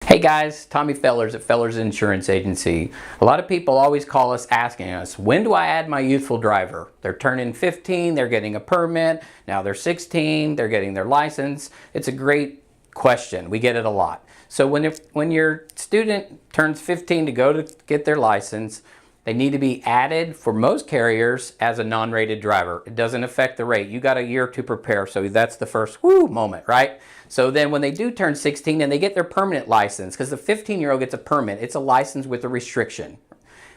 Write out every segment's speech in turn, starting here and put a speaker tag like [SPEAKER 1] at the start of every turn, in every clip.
[SPEAKER 1] Hey guys, Tommy Fellers at Fellers Insurance Agency. A lot of people always call us asking us, when do I add my youthful driver? They're turning 15, they're getting a permit, now they're 16, they're getting their license. It's a great question. We get it a lot. So when your student turns 15 to go to get their license, they need to be added for most carriers as a non-rated driver. It doesn't affect the rate. You got a year to prepare, so that's the first woo moment, right? So then when they do turn 16 and they get their permanent license, because the 15-year-old gets a permit, it's a license with a restriction.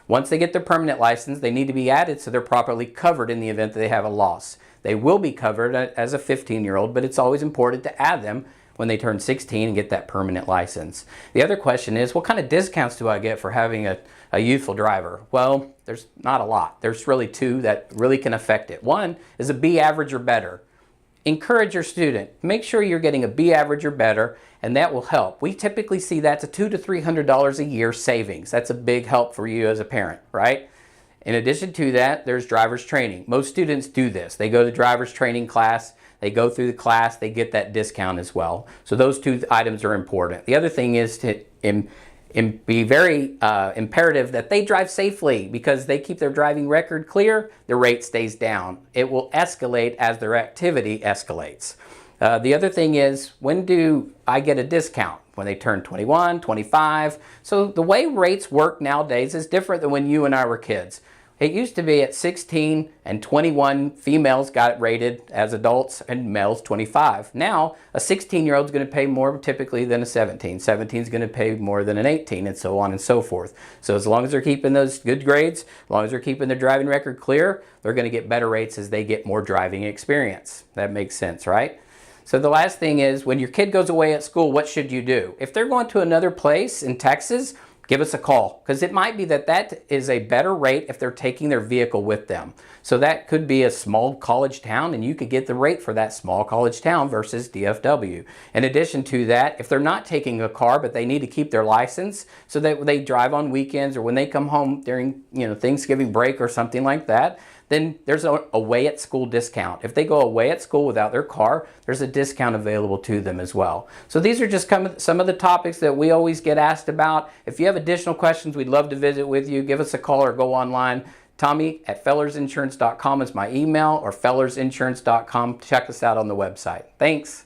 [SPEAKER 1] Once they get their permanent license, they need to be added so they're properly covered in the event that they have a loss. They will be covered as a 15-year-old, but it's always important to add them when they turn 16 and get that permanent license. The other question is, what kind of discounts do I get for having a youthful driver? Well, there's not a lot. There's really two that really can affect it. One is a B average or better. Encourage your student. Make sure you're getting a B average or better, and that will help. We typically see that's a $200 to $300 a year savings. That's a big help for you as a parent, right? In addition to that, there's driver's training. Most students do this. They go to driver's training class, they go through the class, they get that discount as well. So those two items are important. The other thing is to be very imperative that they drive safely, because they keep their driving record clear, the rate stays down. It will escalate as their activity escalates. The other thing is, when do I get a discount? When they turn 21, 25. So the way rates work nowadays is different than when you and I were kids. It used to be at 16 and 21 females got rated as adults and males 25. Now a 16-year-old is going to pay more typically than a 17. 17 is going to pay more than an 18, and so on and so forth. So as long as they're keeping those good grades, as long as they're keeping their driving record clear, they're going to get better rates as they get more driving experience. That makes sense, right? So the last thing is, when your kid goes away at school, what should you do? If they're going to another place in Texas, give us a call, because it might be that that is a better rate if they're taking their vehicle with them. So that could be a small college town, and you could get the rate for that small college town versus DFW. In addition to that, if they're not taking a car but they need to keep their license so that they drive on weekends or when they come home during Thanksgiving break or something like that, then there's a away at school discount. If they go away at school without their car, there's a discount available to them as well. So these are just some of the topics that we always get asked about. If you have additional questions, we'd love to visit with you. Give us a call or go online. Tommy at fellersinsurance.com is my email, or fellersinsurance.com. Check us out on the website. Thanks.